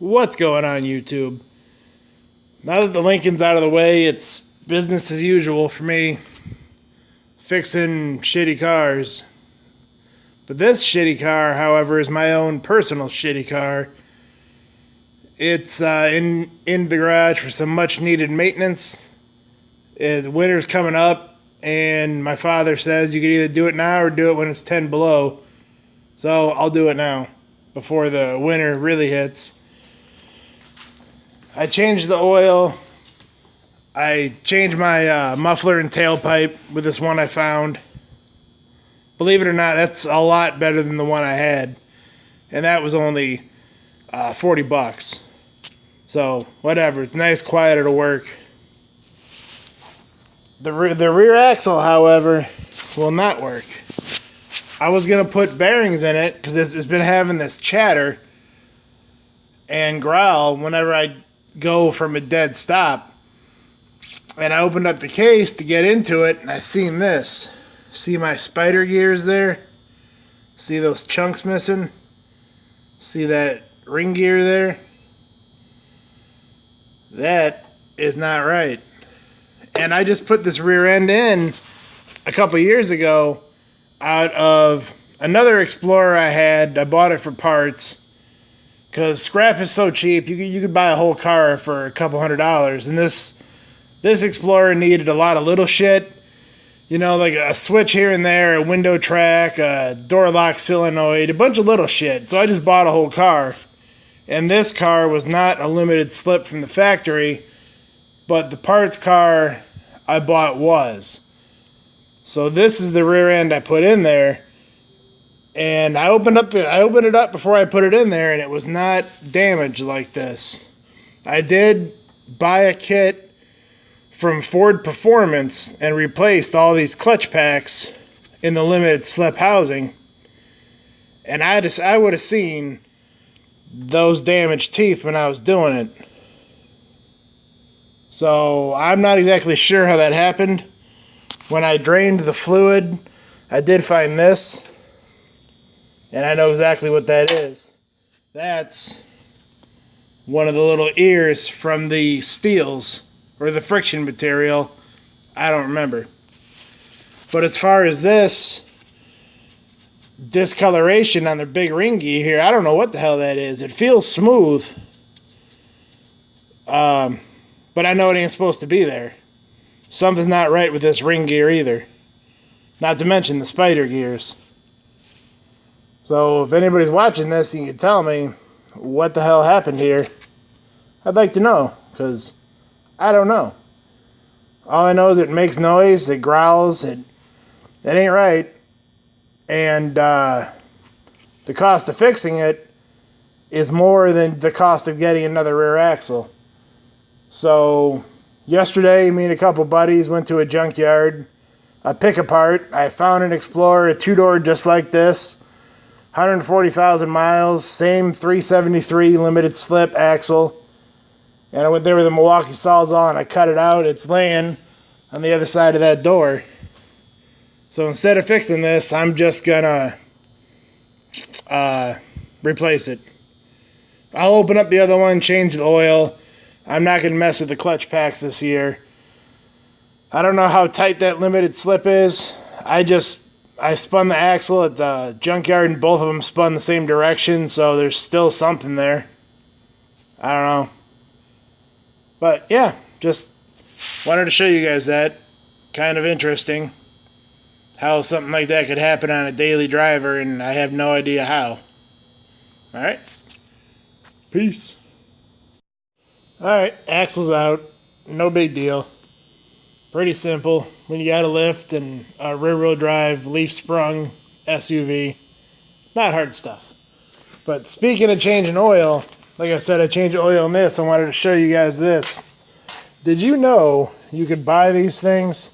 What's going on, YouTube? Now that the Lincoln's out of the way, it's business as usual for me, fixing shitty cars. But this shitty car, however, is my own personal shitty car. It's in the garage for some much needed maintenance. Winter's coming up, and my father says you could either do it now or do it when it's 10 below. So I'll do it now, before the winter really hits. I changed the oil. I changed my muffler and tailpipe with this one I found. Believe it or not, that's a lot better than the one I had. And that was only 40 bucks. So, whatever. It's nice, quiet, it'll work. The rear axle, however, will not work. I was going to put bearings in it because it's been having this chatter and growl whenever I go from a dead stop. And I opened up the case to get into it, and I seen this. See my spider gears there? See those chunks missing? See that ring gear there? That is not right. And I just put this rear end in a couple years ago out of another Explorer I had. I bought it for parts because scrap is so cheap. You could buy a whole car for a couple $100s. And this Explorer needed a lot of little shit. You know, like a switch here and there, a window track, a door lock solenoid, a bunch of little shit. So I just bought a whole car. And this car was not a limited slip from the factory, but the parts car I bought was. So this is the rear end I put in there. And I opened it up before I put it in there, and it was not damaged like this. I did buy a kit from Ford Performance and replaced all these clutch packs in the limited slip housing. And I would have seen those damaged teeth when I was doing it. So I'm not exactly sure how that happened. When I drained the fluid, I did find this. And I know exactly what that is. That's one of the little ears from the steels or the friction material. I don't remember. But as far as this discoloration on the big ring gear here, I don't know what the hell that is. It feels smooth. But I know it ain't supposed to be there. Something's not right with this ring gear either. Not to mention the spider gears. So if anybody's watching this and you can tell me what the hell happened here, I'd like to know, because I don't know. All I know is it makes noise, it growls, it ain't right. And the cost of fixing it is more than the cost of getting another rear axle. So yesterday, me and a couple buddies went to a junkyard, a pick apart. I found an Explorer, a two-door just like this. 140,000 miles, same 373 limited slip axle. And I went there with a Milwaukee Sawzall and I cut it out. It's laying on the other side of that door. So instead of fixing this, I'm just gonna replace it. I'll open up the other one, change the oil. I'm not gonna mess with the clutch packs this year. I don't know how tight that limited slip is. I spun the axle at the junkyard and both of them spun the same direction, so there's still something there. I don't know. But yeah, just wanted to show you guys that. Kind of interesting how something like that could happen on a daily driver, and I have no idea how. Alright. Peace. Alright, axle's out. No big deal. Pretty simple when you got a lift and a rear-wheel drive, leaf-sprung SUV. Not hard stuff. But speaking of changing oil, like I said, I changed oil in this. I wanted to show you guys this. Did you know you could buy these things?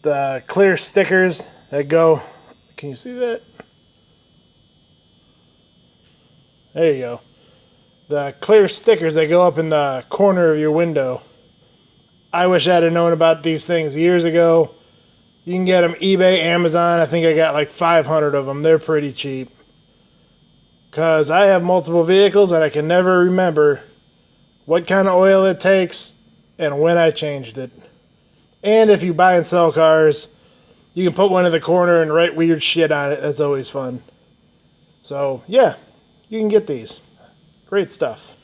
The clear stickers that go... Can you see that? There you go. The clear stickers that go up in the corner of your window. I wish I'd have known about these things years ago. You can get them eBay, Amazon. I think I got like 500 of them. They're pretty cheap. because I have multiple vehicles and I can never remember what kind of oil it takes and when I changed it. And if you buy and sell cars, you can put one in the corner and write weird shit on it. That's always fun. So, yeah, you can get these. Great stuff.